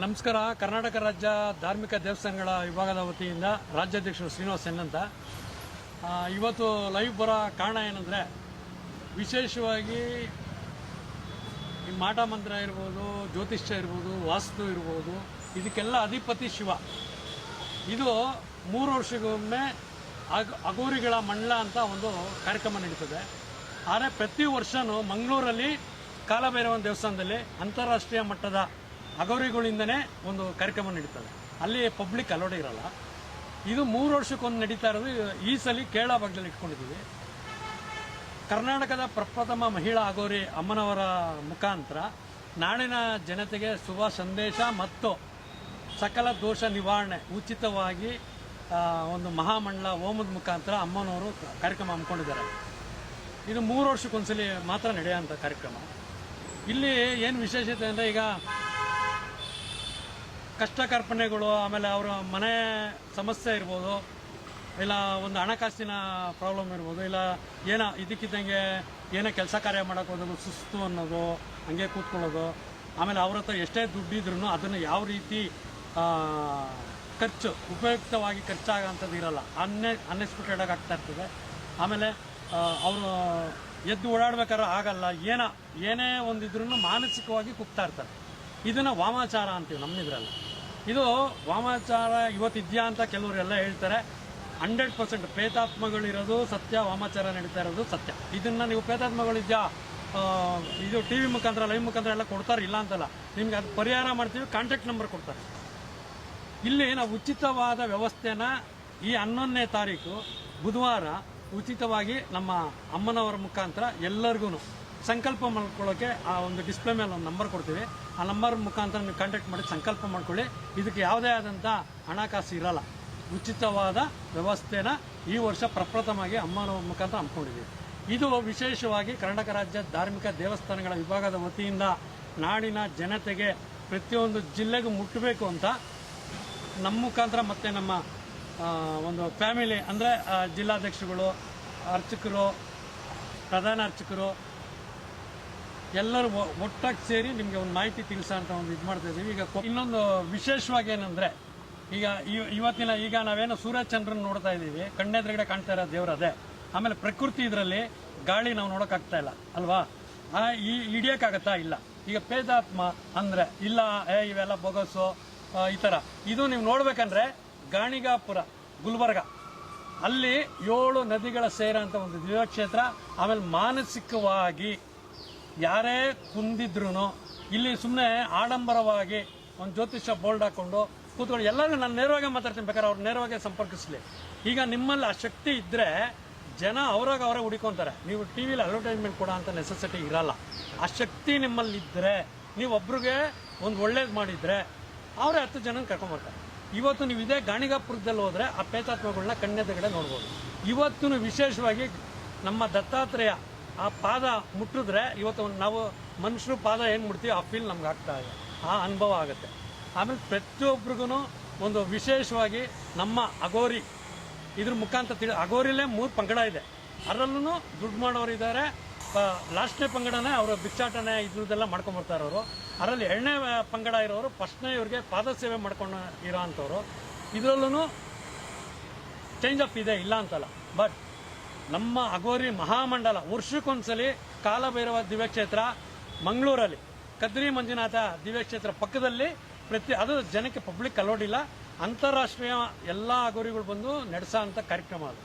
ನಮಸ್ಕಾರ. ಕರ್ನಾಟಕ ರಾಜ್ಯ ಧಾರ್ಮಿಕ ದೇವಸ್ಥಾನಗಳ ವಿಭಾಗದ ವತಿಯಿಂದ ರಾಜ್ಯಾಧ್ಯಕ್ಷರು ಶ್ರೀನಿವಾಸ್ ಎನ್ ಅಂತ. ಇವತ್ತು ಲೈವ್ ಬರೋ ಕಾರಣ ಏನಂದರೆ, ವಿಶೇಷವಾಗಿ ಈ ಮಾಟ ಮಂತ್ರ ಇರ್ಬೋದು, ಜ್ಯೋತಿಷ್ಯ ಇರ್ಬೋದು, ವಾಸ್ತು ಇರ್ಬೋದು, ಇದಕ್ಕೆಲ್ಲ ಅಧಿಪತಿ ಶಿವ. ಇದು 3 ವರ್ಷಗೊಮ್ಮೆ ಅಗೋರಿಗಳ ಮಂಡಲ ಅಂತ ಒಂದು ಕಾರ್ಯಕ್ರಮ ನಡೀತದೆ. ಆದರೆ ಪ್ರತಿ ವರ್ಷವೂ ಮಂಗಳೂರಲ್ಲಿ ಕಾಲಭೈರವನ ದೇವಸ್ಥಾನದಲ್ಲಿ ಅಂತಾರಾಷ್ಟ್ರೀಯ ಮಟ್ಟದ ಅಗೋರಿಗಳಿಂದನೇ ಒಂದು ಕಾರ್ಯಕ್ರಮ ನಡೀತದೆ. ಅಲ್ಲಿ ಪಬ್ಲಿಕ್ ಅಲೋಡ್ ಇರಲ್ಲ. ಇದು 3 ವರ್ಷಕ್ಕೊಂದು ನಡೀತಾ ಇರೋದು. ಈ ಸಲ ಕೇರಳ ಭಾಗದಲ್ಲಿ ಇಟ್ಕೊಂಡಿದ್ದೀವಿ. ಕರ್ನಾಟಕದ ಪ್ರಪ್ರಥಮ ಮಹಿಳಾ ಅಗೋರಿ ಅಮ್ಮನವರ ಮುಖಾಂತರ ನಾಡಿನ ಜನತೆಗೆ ಶುಭ ಸಂದೇಶ ಮತ್ತು ಸಕಲ ದೋಷ ನಿವಾರಣೆ ಉಚಿತವಾಗಿ ಒಂದು ಮಹಾಮಂಡಲ ಹೋಮದ ಮುಖಾಂತರ ಅಮ್ಮನವರು ಕಾರ್ಯಕ್ರಮ ಹಮ್ಮಿಕೊಂಡಿದ್ದಾರೆ. ಇದು 3 ವರ್ಷಕ್ಕೊಂದ್ಸಲಿ ಮಾತ್ರ ನಡೆಯುವಂಥ ಕಾರ್ಯಕ್ರಮ. ಇಲ್ಲಿ ಏನು ವಿಶೇಷತೆ ಅಂದರೆ, ಈಗ ಕಷ್ಟ ಕಾರ್ಪಣ್ಯಗಳು, ಆಮೇಲೆ ಅವರ ಮನೆ ಸಮಸ್ಯೆ ಇರ್ಬೋದು, ಇಲ್ಲ ಒಂದು ಹಣಕಾಸಿನ ಪ್ರಾಬ್ಲಮ್ ಇರ್ಬೋದು, ಇಲ್ಲ ಏನೋ ಇದಕ್ಕಿದ್ದಂಗೆ ಏನೋ ಕೆಲಸ ಕಾರ್ಯ ಮಾಡೋಕೆ ಹೋದಾಗ ಸುಸ್ತು ಅನ್ನೋದು, ಹಂಗೆ ಕೂತ್ಕೊಳ್ಳೋದು, ಆಮೇಲೆ ಅವ್ರ ಹತ್ರ ಎಷ್ಟೇ ದುಡ್ಡಿದ್ರೂ ಅದನ್ನು ಯಾವ ರೀತಿ ಖರ್ಚು ಉಪಯುಕ್ತವಾಗಿ ಖರ್ಚಾಗೋಂಥದ್ದು ಇರೋಲ್ಲ, ಅನ್ಎಕ್ಸ್ಪೆಕ್ಟೆಡಾಗಿ ಆಗ್ತಾ ಇರ್ತದೆ. ಆಮೇಲೆ ಅವರು ಎದ್ದು ಓಡಾಡ್ಬೇಕಾದ್ರೆ ಆಗಲ್ಲ, ಏನೇ ಒಂದಿದ್ರೂ ಮಾನಸಿಕವಾಗಿ ಕುಗ್ತಾ ಇರ್ತಾರೆ. ಇದನ್ನು ವಾಮಾಚಾರ ಅಂತೀವಿ ನಮ್ಮಿದ್ರಲ್ಲಿ. ಇದು ವಾಮಾಚಾರ ಇವತ್ತಿದೆಯಾ ಅಂತ ಕೆಲವರೆಲ್ಲ ಹೇಳ್ತಾರೆ. 100% ಪ್ರೇತಾತ್ಮಗಳಿರೋದು ಸತ್ಯ, ವಾಮಾಚಾರ ನಡೀತಾ ಇರೋದು ಸತ್ಯ. ಇದನ್ನು ನೀವು ಪ್ರೇತಾತ್ಮಗಳಿದ್ಯಾ ಇದು ಟಿ ವಿ ಮುಖಾಂತರ, ಲೈವ್ ಮುಖಾಂತರ ಎಲ್ಲ ಕೊಡ್ತಾರೆ, ಇಲ್ಲ ಅಂತಲ್ಲ. ನಿಮ್ಗೆ ಅದು ಪರಿಹಾರ ಮಾಡ್ತೀವಿ, ಕಾಂಟ್ಯಾಕ್ಟ್ ನಂಬರ್ ಕೊಡ್ತಾರೆ. ಇಲ್ಲಿ ನಾವು ಉಚಿತವಾದ ವ್ಯವಸ್ಥೆನ ಈ 11ನೇ ತಾರೀಕು ಬುಧವಾರ ಉಚಿತವಾಗಿ ನಮ್ಮ ಅಮ್ಮನವರ ಮುಖಾಂತರ ಎಲ್ಲರಿಗೂ ಸಂಕಲ್ಪ ಮಾಡ್ಕೊಳ್ಳೋಕೆ ಆ ಒಂದು ಡಿಸ್ಪ್ಲೇ ಮೇಲೆ ಒಂದು ನಂಬರ್ ಕೊಡ್ತೀವಿ. ಆ ನಂಬರ್ ಮುಖಾಂತರ ನೀವು ಕಾಂಟ್ಯಾಕ್ಟ್ ಮಾಡಿ ಸಂಕಲ್ಪ ಮಾಡ್ಕೊಳ್ಳಿ. ಇದಕ್ಕೆ ಯಾವುದೇ ಆದಂಥ ಹಣಕಾಸು ಇರಲ್ಲ. ಉಚಿತವಾದ ವ್ಯವಸ್ಥೆನ ಈ ವರ್ಷ ಪ್ರಪ್ರಥಮವಾಗಿ ಅಮ್ಮನವರ ಮುಖಾಂತರ ಹಮ್ಮಿಕೊಂಡಿದ್ದೀವಿ. ಇದು ವಿಶೇಷವಾಗಿ ಕರ್ನಾಟಕ ರಾಜ್ಯ ಧಾರ್ಮಿಕ ದೇವಸ್ಥಾನಗಳ ವಿಭಾಗದ ವತಿಯಿಂದ ನಾಡಿನ ಜನತೆಗೆ ಪ್ರತಿಯೊಂದು ಜಿಲ್ಲೆಗೂ ಮುಟ್ಟಬೇಕು ಅಂತ ನಮ್ಮ ಮುಖಾಂತರ ಮತ್ತು ನಮ್ಮ ಒಂದು ಫ್ಯಾಮಿಲಿ ಅಂದರೆ ಜಿಲ್ಲಾಧ್ಯಕ್ಷರುಗಳು, ಅರ್ಚಕರು, ಪ್ರಧಾನ ಅರ್ಚಕರು ಎಲ್ಲರೂ ಒಟ್ಟಾಗಿ ಸೇರಿ ನಿಮಗೆ ಒಂದು ಮಾಹಿತಿ ತಿಳಿಸೋ ಅಂತ ಒಂದು ಇದು ಮಾಡ್ತಾ ಇದ್ದೀವಿ. ಈಗ ಇನ್ನೊಂದು ವಿಶೇಷವಾಗಿ ಏನಂದರೆ, ಈಗ ನಾವೇನೋ ಸೂರ್ಯಚಂದ್ರನ ನೋಡ್ತಾ ಇದ್ದೀವಿ, ಕಣ್ಣೆದುರುಗಡೆ ಕಾಣ್ತಾ ಇರೋ ದೇವ್ರು ಅದೇ. ಆಮೇಲೆ ಪ್ರಕೃತಿ ಇದರಲ್ಲಿ ಗಾಳಿ ನಾವು ನೋಡೋಕ್ಕಾಗ್ತಾ ಇಲ್ಲ ಅಲ್ವಾ, ಹಿಡಿಯೋಕ್ಕಾಗತ್ತಾ ಇಲ್ಲ. ಈಗ ಪ್ರೇತಾತ್ಮ ಅಂದರೆ ಇಲ್ಲ, ಇವೆಲ್ಲ ಬೊಗಸು ಈ ಥರ. ಇದು ನೀವು ನೋಡ್ಬೇಕಂದ್ರೆ ಗಾಣಿಗಾಪುರ, ಗುಲ್ಬರ್ಗ, ಅಲ್ಲಿ 7 ನದಿಗಳ ಸೇರೋ ಅಂತ ಒಂದು ದಿವ್ಯಕ್ಷೇತ್ರ. ಆಮೇಲೆ ಮಾನಸಿಕವಾಗಿ ಯಾರೇ ಕುಂದಿದ್ರು ಇಲ್ಲಿ ಸುಮ್ಮನೆ ಆಡಂಬರವಾಗಿ ಒಂದು ಜ್ಯೋತಿಷ್ಯ ಬೋಲ್ಡ್ ಹಾಕ್ಕೊಂಡು ಕೂತ್ಕೊಂಡು ಎಲ್ಲರೂ ನಾನು ನೇರವಾಗಿ ಮಾತಾಡ್ತೀನಿ, ಬೇಕಾದ್ರೆ ಅವ್ರು ನೇರವಾಗಿ ಸಂಪರ್ಕಿಸಲಿ. ಈಗ ನಿಮ್ಮಲ್ಲಿ ಆ ಶಕ್ತಿ ಇದ್ದರೆ ಜನ ಅವರಾಗ ಅವರೇ ಹುಡುಕೊಂತಾರೆ. ನೀವು ಟಿ ವಿಲಿ ಅಡ್ವರ್ಟೈಸ್ಮೆಂಟ್ ಕೊಡೋ ಅಂತ ನೆಸೆಸಿಟಿ ಇರಲ್ಲ. ಆ ಶಕ್ತಿ ನಿಮ್ಮಲ್ಲಿದ್ದರೆ, ನೀವು ಒಬ್ರಿಗೆ ಒಂದು ಒಳ್ಳೇದು ಮಾಡಿದರೆ ಅವರೇ 10 ಜನ ಕರ್ಕೊಂಬರ್ತಾರೆ. ಇವತ್ತು ನೀವು ಇದೇ ಗಾಣಿಗಾಪುರದಲ್ಲಿ ಹೋದರೆ ಆ ಪ್ರೇತಾತ್ಮಗಳನ್ನ ಕಣ್ಣೆದುರುಗಡೆ ನೋಡ್ಬೋದು. ಇವತ್ತು ವಿಶೇಷವಾಗಿ ನಮ್ಮ ದತ್ತಾತ್ರೇಯ ಆ ಪಾದ ಮುಟ್ಟಿದ್ರೆ, ಇವತ್ತು ನಾವು ಮನುಷ್ಯರು ಪಾದ ಏನು ಮುಟ್ತೀವಿ ಆ ಫೀಲ್ ನಮ್ಗೆ ಆಗ್ತಾ ಇದೆ, ಆ ಅನುಭವ ಆಗುತ್ತೆ. ಆಮೇಲೆ ಪ್ರತಿಯೊಬ್ಬರಿಗೂ ಒಂದು ವಿಶೇಷವಾಗಿ ನಮ್ಮ ಅಗೋರಿ ಇದ್ರ ಮುಖಾಂತರ ಅಗೋರಿಲೇ 3 ಪಂಗಡ ಇದೆ. ಅದರಲ್ಲೂ ದುಡ್ಡು ಮಾಡೋರು ಇದ್ದಾರೆ. ಲಾಸ್ಟ್ನೇ ಪಂಗಡನೇ ಅವರು ಭಿಕ್ಷಾಟನೆ ಇದ್ರದ್ದೆಲ್ಲ ಮಾಡ್ಕೊಂಬರ್ತಾರೆ ಅವರು. ಅದರಲ್ಲಿ 2ನೇ ಪಂಗಡ ಇರೋರು ಫಸ್ಟ್ನೇ ಇವ್ರಿಗೆ ಪಾದ ಸೇವೆ ಮಾಡ್ಕೊಂಡು ಇರೋ ಅಂಥವ್ರು. ಇದರಲ್ಲೂ ಚೇಂಜ್ ಅಪ್ ಇದೆ, ಇಲ್ಲ ಅಂತಲ್ಲ. ಬಟ್ ನಮ್ಮ ಅಗೋರಿ ಮಹಾಮಂಡಲ ವರ್ಷಕ್ಕೊಂದ್ಸಲಿ ಕಾಲಭೈರವ ದಿವ್ಯಕ್ಷೇತ್ರ ಮಂಗಳೂರಲ್ಲಿ ಕದ್ರಿ ಮಂಜುನಾಥ ದಿವ್ಯಕ್ಷೇತ್ರ ಪಕ್ಕದಲ್ಲಿ ಅದು ಜನಕ್ಕೆ ಪಬ್ಲಿಕ್ ಅಲೋಡ್ ಇಲ್ಲ. ಅಂತಾರಾಷ್ಟ್ರೀಯ ಎಲ್ಲ ಅಗೋರಿಗಳು ಬಂದು ನಡೆಸೋ ಅಂಥ ಕಾರ್ಯಕ್ರಮ ಅದು.